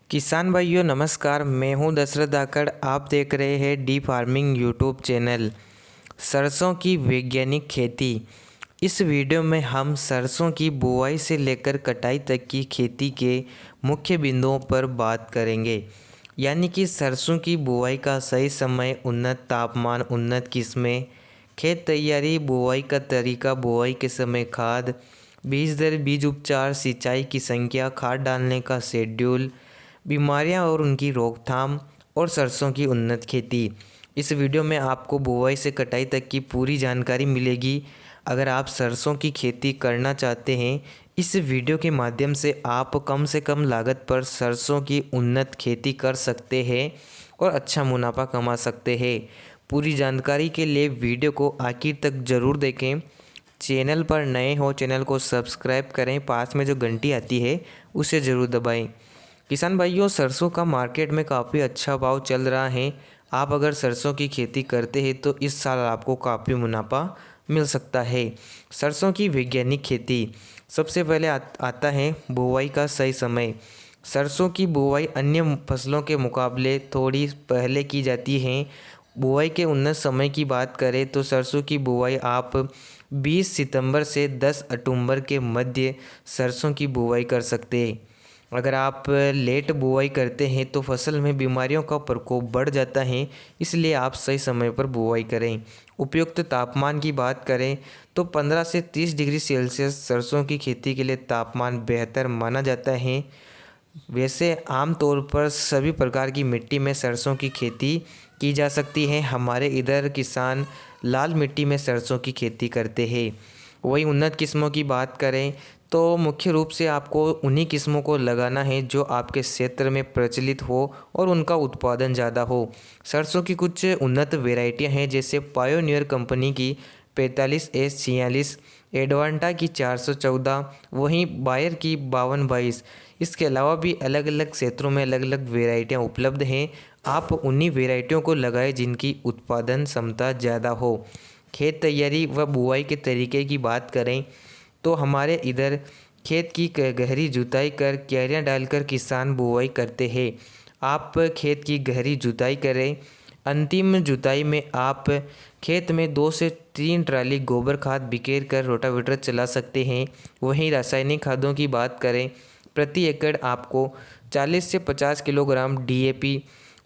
किसान भाइयों नमस्कार। मैं हूं दशरथ धाकड़। आप देख रहे हैं डी फार्मिंग यूट्यूब चैनल। सरसों की वैज्ञानिक खेती। इस वीडियो में हम सरसों की बुआई से लेकर कटाई तक की खेती के मुख्य बिंदुओं पर बात करेंगे। यानी कि सरसों की बुआई का सही समय, उन्नत तापमान, उन्नत किस्में, खेत तैयारी, बुआई का तरीका, बुआई के समय खाद, बीज दर, बीज उपचार, सिंचाई की संख्या, खाद डालने का शेड्यूल, बीमारियां और उनकी रोकथाम और सरसों की उन्नत खेती। इस वीडियो में आपको बुआई से कटाई तक की पूरी जानकारी मिलेगी। अगर आप सरसों की खेती करना चाहते हैं, इस वीडियो के माध्यम से आप कम से कम लागत पर सरसों की उन्नत खेती कर सकते हैं और अच्छा मुनाफा कमा सकते हैं। पूरी जानकारी के लिए वीडियो को आखिर तक ज़रूर देखें। चैनल पर नए हो चैनल को सब्सक्राइब करें, पास में जो घंटी आती है उसे ज़रूर दबाएं। किसान भाइयों, सरसों का मार्केट में काफ़ी अच्छा भाव चल रहा है। आप अगर सरसों की खेती करते हैं तो इस साल आपको काफ़ी मुनाफा मिल सकता है। सरसों की वैज्ञानिक खेती। सबसे पहले आता है बुआई का सही समय। सरसों की बुआई अन्य फसलों के मुकाबले थोड़ी पहले की जाती है। बुआई के उन्नत समय की बात करें तो सरसों की बुआई आप 20 सितंबर से 10 अक्टूबर के मध्य सरसों की बुआई कर सकते हैं। अगर आप लेट बुआई करते हैं तो फसल में बीमारियों का प्रकोप बढ़ जाता है, इसलिए आप सही समय पर बुआई करें। उपयुक्त तापमान की बात करें तो 15 से 30 डिग्री सेल्सियस सरसों की खेती के लिए तापमान बेहतर माना जाता है। वैसे आमतौर पर सभी प्रकार की मिट्टी में सरसों की खेती की जा सकती है। हमारे इधर किसान लाल मिट्टी में सरसों की खेती करते हैं। वही उन्नत किस्मों की बात करें तो मुख्य रूप से आपको उन्हीं किस्मों को लगाना है जो आपके क्षेत्र में प्रचलित हो और उनका उत्पादन ज़्यादा हो। सरसों की कुछ उन्नत वेराइटियां हैं, जैसे पायोनियर कंपनी की 45S46, एडवांटा की 414, वहीं बायर की 5222। इसके अलावा भी अलग अलग क्षेत्रों में अलग अलग वेराइटियाँ उपलब्ध हैं। आप उन्हीं वेराइटियों को लगाएं जिनकी उत्पादन क्षमता ज़्यादा हो। खेत तैयारी व बुआई के तरीके की बात करें तो हमारे इधर खेत की गहरी जुताई कर क्यारियाँ डालकर किसान बुआई करते हैं। आप खेत की गहरी जुताई करें। अंतिम जुताई में आप खेत में 2 से 3 ट्राली गोबर खाद बिखेर कर रोटावेटर चला सकते हैं। वहीं रासायनिक खादों की बात करें, प्रति एकड़ आपको 40 से 50 किलोग्राम DAP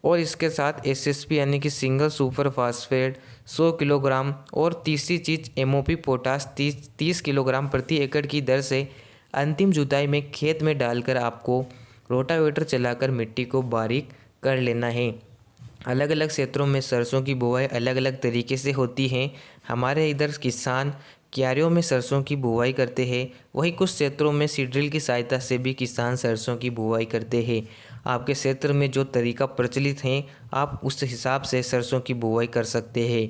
और इसके साथ SSP यानी कि सिंगल सुपर फास्फेट 100 किलोग्राम और तीसरी चीज़ MOP पोटास 30 किलोग्राम प्रति एकड़ की दर से अंतिम जुताई में खेत में डालकर आपको रोटावेटर चलाकर मिट्टी को बारीक कर लेना है। अलग अलग क्षेत्रों में सरसों की बुआई अलग अलग तरीके से होती है। हमारे इधर किसान क्यारियों में सरसों की बुआई करते हैं, वहीं कुछ क्षेत्रों में सीड्रिल की सहायता से भी किसान सरसों की बुआई करते हैं। आपके क्षेत्र में जो तरीका प्रचलित है आप उस हिसाब से सरसों की बुआई कर सकते हैं।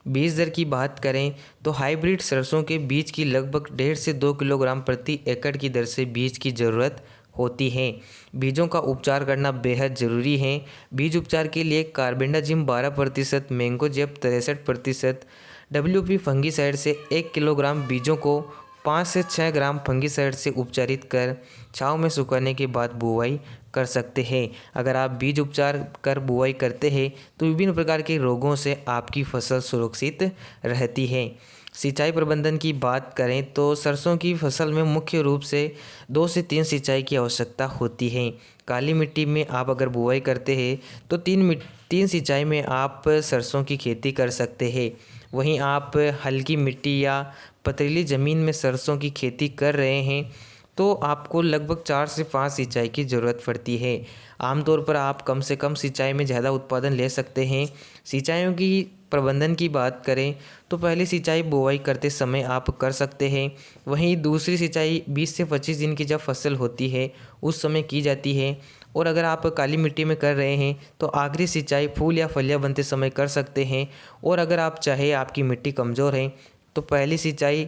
बीज दर की बात करें तो हाइब्रिड सरसों के बीज की लगभग 1.5 से 2 किलोग्राम प्रति एकड़ की दर से बीज की ज़रूरत होती है। बीजों का उपचार करना बेहद ज़रूरी है। बीज उपचार के लिए कार्बेंडाजिम 12%, मैंगोजेब 63%, WP फंगीसाइड से 1 किलोग्राम बीजों को 5 से 6 ग्राम फंगीसाइड से उपचारित कर छाँव में सुखाने के बाद बुआई कर सकते हैं। अगर आप बीज उपचार कर बुआई करते हैं तो विभिन्न प्रकार के रोगों से आपकी फसल सुरक्षित रहती है। सिंचाई प्रबंधन की बात करें तो सरसों की फसल में मुख्य रूप से 2 से 3 सिंचाई की आवश्यकता होती है। काली मिट्टी में आप अगर बुआई करते हैं तो 3 सिंचाई में आप सरसों की खेती कर सकते हैं। वहीं आप हल्की मिट्टी या पथरीली ज़मीन में सरसों की खेती कर रहे हैं तो आपको लगभग 4 से 5 सिंचाई की ज़रूरत पड़ती है। आमतौर पर आप कम से कम सिंचाई में ज़्यादा उत्पादन ले सकते हैं। सिंचाइयों की प्रबंधन की बात करें तो पहली सिंचाई बुआई करते समय आप कर सकते हैं। वहीं दूसरी सिंचाई 20 से 25 दिन की जब फसल होती है उस समय की जाती है। और अगर आप काली मिट्टी में कर रहे हैं तो आखिरी सिंचाई फूल या फलियां बनते समय कर सकते हैं। और अगर आप चाहे आपकी मिट्टी कमज़ोर है तो पहली सिंचाई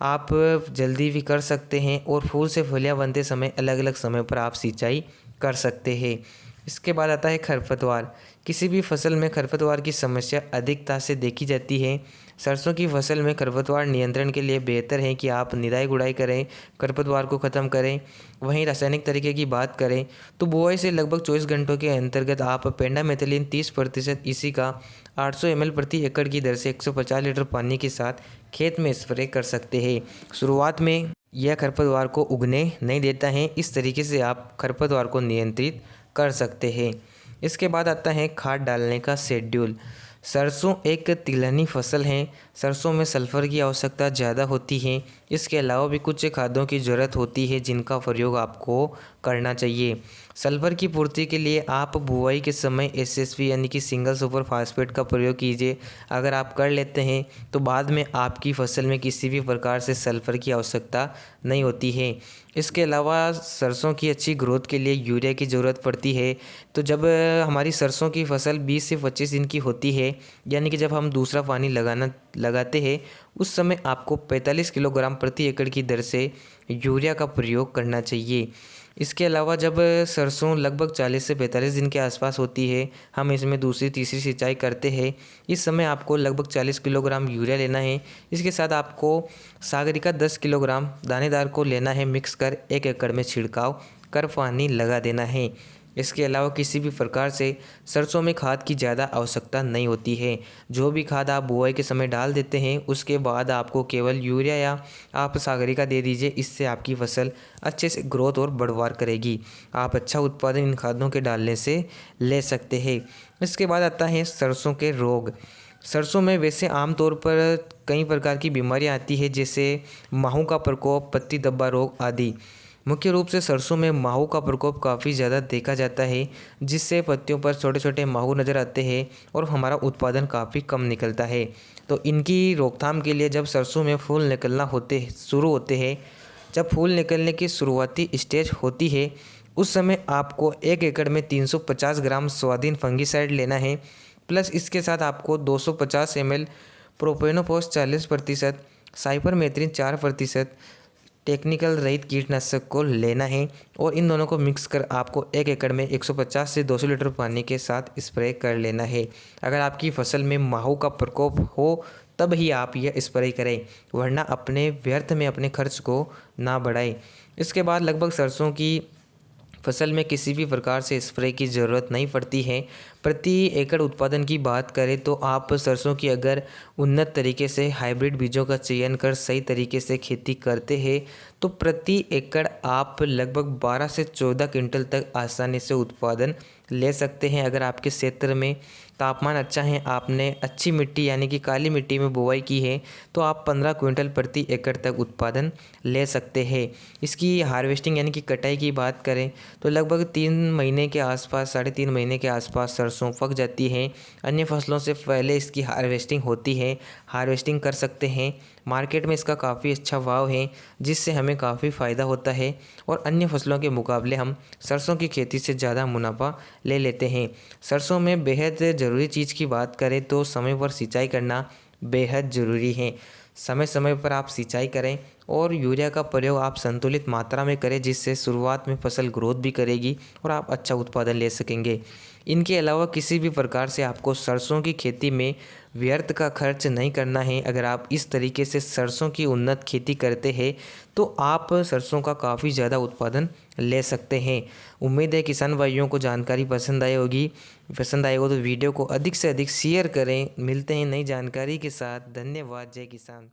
आप जल्दी भी कर सकते हैं और फूल से फलियां बनते समय अलग अलग समय पर आप सिंचाई कर सकते हैं। इसके बाद आता है खरपतवार। किसी भी फसल में खरपतवार की समस्या अधिकता से देखी जाती है। सरसों की फसल में खरपतवार नियंत्रण के लिए बेहतर है कि आप निराई गुड़ाई करें, खरपतवार को ख़त्म करें। वहीं रासायनिक तरीके की बात करें तो बुआई से लगभग 24 घंटों के अंतर्गत आप पेंडामेथिलिन 30% इसी का 800 ml प्रति एकड़ की दर से 150 लीटर पानी के साथ खेत में स्प्रे कर सकते हैं। शुरुआत में यह खरपतवार को उगने नहीं देता है, इस तरीके से आप खरपतवार को नियंत्रित कर सकते हैं। इसके बाद आता है खाद डालने का शेड्यूल। सरसों एक तिलहनी फसल है। सरसों में सल्फ़र की आवश्यकता ज़्यादा होती है। इसके अलावा भी कुछ खादों की ज़रूरत होती है जिनका प्रयोग आपको करना चाहिए। सल्फ़र की पूर्ति के लिए आप बुआई के समय एसएसपी यानी कि सिंगल सुपर फास्फेट का प्रयोग कीजिए। अगर आप कर लेते हैं तो बाद में आपकी फसल में किसी भी प्रकार से सल्फ़र की आवश्यकता नहीं होती है। इसके अलावा सरसों की अच्छी ग्रोथ के लिए यूरिया की ज़रूरत पड़ती है। तो जब हमारी सरसों की फसल 20 से 25 दिन की होती है, यानी कि जब हम दूसरा पानी लगाते हैं, उस समय आपको 45 किलोग्राम प्रति एकड़ की दर से यूरिया का प्रयोग करना चाहिए। इसके अलावा जब सरसों लगभग 40 से 45 दिन के आसपास होती है, हम इसमें दूसरी तीसरी सिंचाई करते हैं। इस समय आपको लगभग 40 किलोग्राम यूरिया लेना है। इसके साथ आपको सागरिका 10 किलोग्राम दानेदार को लेना है, मिक्स कर 1 एकड़ में छिड़काव कर पानी लगा देना है। इसके अलावा किसी भी प्रकार से सरसों में खाद की ज़्यादा आवश्यकता नहीं होती है। जो भी खाद आप बुआई के समय डाल देते हैं उसके बाद आपको केवल यूरिया या आप सागरिका दे दीजिए। इससे आपकी फसल अच्छे से ग्रोथ और बढ़वार करेगी। आप अच्छा उत्पादन इन खादों के डालने से ले सकते हैं। इसके बाद आता है सरसों के रोग। सरसों में वैसे आमतौर पर कई प्रकार की बीमारियाँ आती है, जैसे माहू का प्रकोप, पत्ती धब्बा रोग आदि। मुख्य रूप से सरसों में माहू का प्रकोप काफ़ी ज़्यादा देखा जाता है, जिससे पत्तियों पर छोटे छोटे माहू नज़र आते हैं और हमारा उत्पादन काफ़ी कम निकलता है। तो इनकी रोकथाम के लिए जब सरसों में फूल निकलना शुरू होते हैं, जब फूल निकलने की शुरुआती स्टेज होती है, उस समय आपको 1 एकड़ में 350 ग्राम स्वाधीन फंगिसाइड लेना है। प्लस इसके साथ आपको 250 ml प्रोपेनोफॉस 40%, साइपरमेथ्रिन 4%, टेक्निकल रहित कीटनाशक को लेना है और इन दोनों को मिक्स कर आपको 1 एकड़ में 150 से 200 लीटर पानी के साथ स्प्रे कर लेना है। अगर आपकी फसल में माहू का प्रकोप हो तब ही आप यह स्प्रे करें, वरना अपने व्यर्थ में अपने खर्च को ना बढ़ाएं। इसके बाद लगभग सरसों की फसल में किसी भी प्रकार से स्प्रे की ज़रूरत नहीं पड़ती है। प्रति एकड़ उत्पादन की बात करें तो आप सरसों की अगर उन्नत तरीके से हाइब्रिड बीजों का चयन कर सही तरीके से खेती करते हैं तो प्रति एकड़ आप लगभग 12 से 14 क्विंटल तक आसानी से उत्पादन ले सकते हैं। अगर आपके क्षेत्र में तापमान अच्छा है, आपने अच्छी मिट्टी यानी कि काली मिट्टी में बुआई की है, तो आप 15 क्विंटल प्रति एकड़ तक उत्पादन ले सकते हैं। इसकी हार्वेस्टिंग यानी कि कटाई की बात करें तो लगभग 3 महीने के आसपास, 3.5 महीने के आसपास सरसों पक जाती है। अन्य फसलों से पहले इसकी हार्वेस्टिंग होती है, हार्वेस्टिंग कर सकते हैं। मार्केट में इसका काफ़ी अच्छा भाव है, जिससे हमें काफ़ी फ़ायदा होता है और अन्य फसलों के मुकाबले हम सरसों की खेती से ज़्यादा मुनाफा ले लेते हैं। सरसों में बेहद ज़रूरी चीज़ की बात करें तो समय पर सिंचाई करना बेहद ज़रूरी है। समय समय पर आप सिंचाई करें और यूरिया का प्रयोग आप संतुलित मात्रा में करें, जिससे शुरुआत में फसल ग्रोथ भी करेगी और आप अच्छा उत्पादन ले सकेंगे। इनके अलावा किसी भी प्रकार से आपको सरसों की खेती में व्यर्थ का खर्च नहीं करना है। अगर आप इस तरीके से सरसों की उन्नत खेती करते हैं तो आप सरसों का काफ़ी ज़्यादा उत्पादन ले सकते हैं। उम्मीद है किसान भाइयों को जानकारी पसंद आई होगी। पसंद आएगा तो वीडियो को अधिक से अधिक शेयर करें। मिलते हैं नई जानकारी के साथ। धन्यवाद। जय किसान।